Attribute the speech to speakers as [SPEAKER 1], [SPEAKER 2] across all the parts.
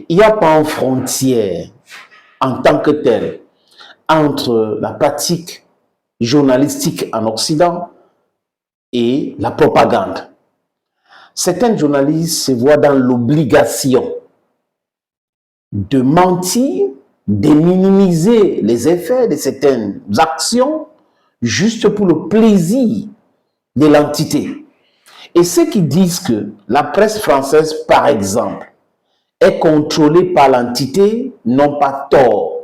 [SPEAKER 1] Il n'y a pas une frontière en tant que telle entre la pratique journalistique en Occident et la propagande. Certains journalistes se voient dans l'obligation de mentir, de minimiser les effets de certaines actions juste pour le plaisir de l'entité. Et ceux qui disent que la presse française, par exemple, est contrôlée par l'entité n'ont pas tort.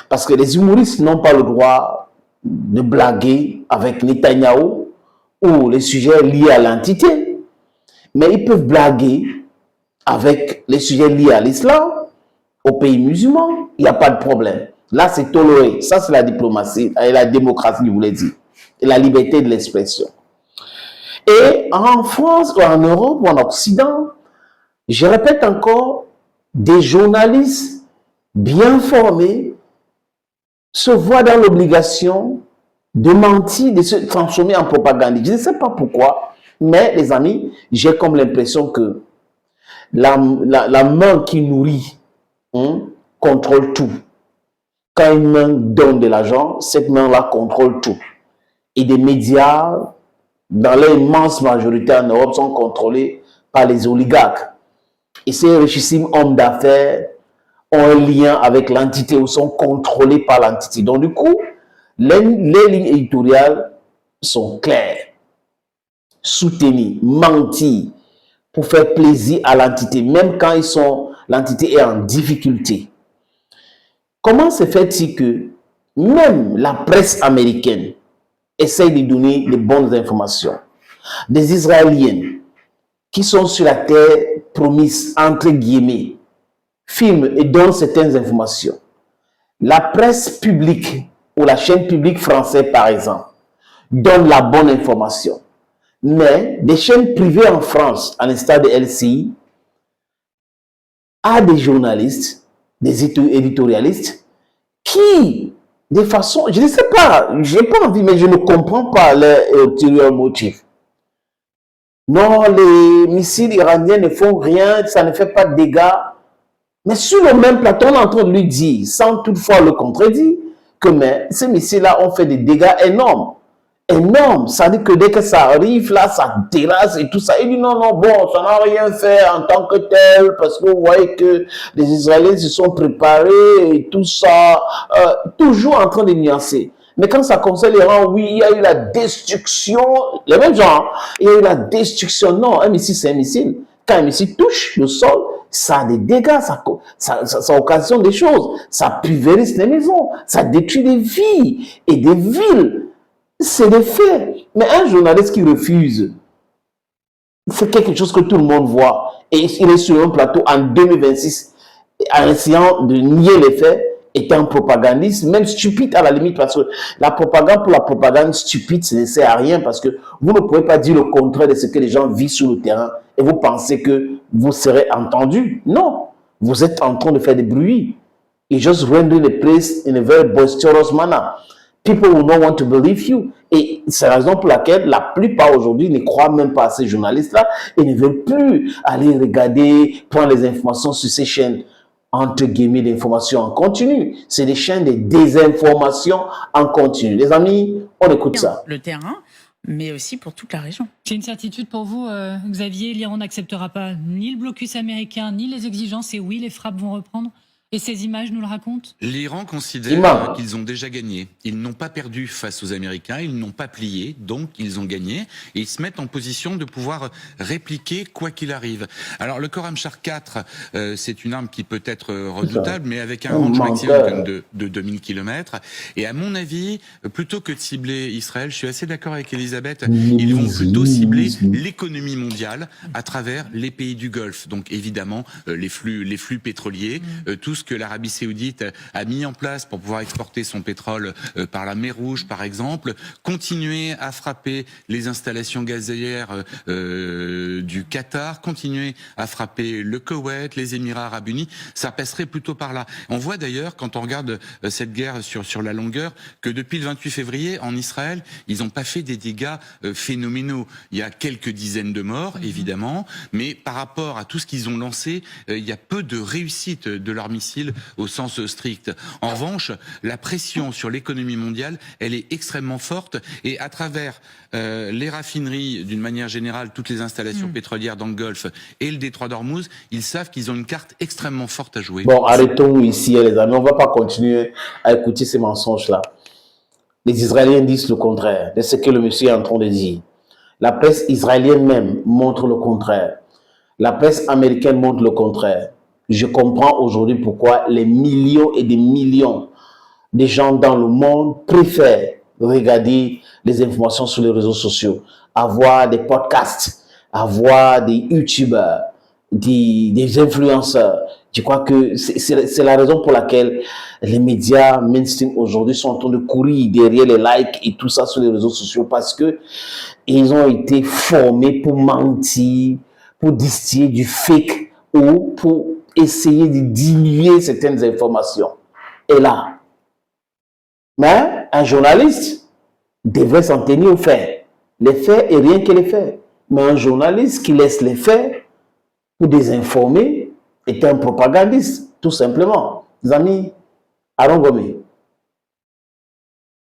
[SPEAKER 1] Parce que les humoristes n'ont pas le droit de blaguer avec Netanyahou ou les sujets liés à l'entité, mais ils peuvent blaguer avec les sujets liés à l'islam, au pays musulman, il n'y a pas de problème. Là, c'est toléré. Ça, c'est la diplomatie et la démocratie, je vous l'ai dit. Et la liberté de l'expression. Et en France, ou en Europe, ou en Occident, je répète encore, des journalistes bien formés se voient dans l'obligation de mentir, de se transformer en propagandiste. Je ne sais pas pourquoi, mais les amis, j'ai comme l'impression que la main qui nourrit contrôle tout. Quand une main donne de l'argent, cette main-là contrôle tout. Et des médias, dans l'immense majorité en Europe, sont contrôlés par les oligarques. Et ces richissimes hommes d'affaires ont un lien avec l'entité ou sont contrôlés par l'entité. Donc du coup, les lignes éditoriales sont claires. Soutenir, mentir, pour faire plaisir à l'entité, même quand l'entité est en difficulté. Comment se fait-il que même la presse américaine essaye de donner les bonnes informations? Des Israéliens qui sont sur la terre promise, entre guillemets, filment et donnent certaines informations. La presse publique ou la chaîne publique française, par exemple, donne la bonne information. Mais des chaînes privées en France, à l'instar de LCI, a des journalistes, des éditorialistes qui, de façon, je ne sais pas, je n'ai pas envie, mais je ne comprends pas leur ultérieur motif. Non, les missiles iraniens ne font rien, ça ne fait pas de dégâts. Mais sur le même plateau, on est en train de lui dire, sans toutefois le contredire, que mais, ces missiles-là ont fait des dégâts énormes. Énorme, ça dit que dès que ça arrive, là, ça terrasse et tout ça. Il dit non, non, bon, ça n'a rien fait en tant que tel, parce que vous voyez que les Israéliens se sont préparés et tout ça, toujours en train de nuancer. Mais quand ça concerne l'Iran, oui, il y a eu la destruction, les mêmes gens, il y a eu la destruction. Non, un missile, c'est un missile. Quand un missile touche le sol, ça a des dégâts, ça occasionne des choses, ça pulvérise les maisons, ça détruit des vies et des villes. C'est des faits. Mais un journaliste qui refuse, c'est quelque chose que tout le monde voit. Et il est sur un plateau en 2026, en essayant de nier les faits, étant un propagandiste, même stupide à la limite, parce que la propagande pour la propagande stupide, ça ne sert à rien, parce que vous ne pouvez pas dire le contraire de ce que les gens vivent sur le terrain, et vous pensez que vous serez entendu. Non, vous êtes en train de faire des bruits. You just render the place in a very boisterous manner. People will not want to believe you. Et c'est la raison pour laquelle la plupart aujourd'hui ne croient même pas à ces journalistes-là et ne veulent plus aller regarder, prendre les informations sur ces chaînes, entre guillemets, d'informations en continu. C'est des chaînes de désinformation en continu. Les amis, on écoute ça.
[SPEAKER 2] Le terrain, mais aussi pour toute la région.
[SPEAKER 3] C'est une certitude pour vous, Xavier, l'Iran n'acceptera pas ni le blocus américain, ni les exigences, et oui, les frappes vont reprendre. Et ces images nous le racontent?
[SPEAKER 4] L'Iran considère qu'ils ont déjà gagné. Ils n'ont pas perdu face aux Américains, ils n'ont pas plié, donc ils ont gagné. Et ils se mettent en position de pouvoir répliquer quoi qu'il arrive. Alors le Khorram Shark 4, c'est une arme qui peut être redoutable, mais avec un range maximum de 2000 km. Et à mon avis, plutôt que de cibler Israël, je suis assez d'accord avec Elisabeth, ils vont plutôt cibler l'économie mondiale à travers les pays du Golfe. Donc évidemment, les flux pétroliers, tout ce que l'Arabie Saoudite a mis en place pour pouvoir exporter son pétrole par la mer Rouge, par exemple, continuer à frapper les installations gazières du Qatar, continuer à frapper le Koweït, les Émirats Arabes Unis, ça passerait plutôt par là. On voit d'ailleurs, quand on regarde cette guerre sur la longueur, que depuis le 28 février, en Israël, ils n'ont pas fait des dégâts phénoménaux. Il y a quelques dizaines de morts, évidemment, mais par rapport à tout ce qu'ils ont lancé, il y a peu de réussite de leurs missiles au sens strict. En revanche, la pression sur l'économie mondiale, elle est extrêmement forte, et à travers les raffineries, d'une manière générale, toutes les installations pétrolières dans le Golfe et le détroit d'Ormuz, ils savent qu'ils ont une carte extrêmement forte à jouer.
[SPEAKER 1] Bon, arrêtons ici, les amis. On ne va pas continuer à écouter ces mensonges-là. Les Israéliens disent le contraire de ce que le monsieur est en train de dire. La presse israélienne même montre le contraire. La presse américaine montre le contraire. Je comprends aujourd'hui pourquoi les millions et des millions de gens dans le monde préfèrent regarder les informations sur les réseaux sociaux, avoir des podcasts, avoir des youtubeurs, des influenceurs. Je crois que c'est la raison pour laquelle les médias mainstream aujourd'hui sont en train de courir derrière les likes et tout ça sur les réseaux sociaux, parce que ils ont été formés pour mentir, pour distiller du fake ou pour essayer de diluer certaines informations. Et là, mais un journaliste devrait s'en tenir aux faits. Les faits et rien que les faits. Mais un journaliste qui laisse les faits pour désinformer est un propagandiste, tout simplement. Les amis, Aaron Gomé.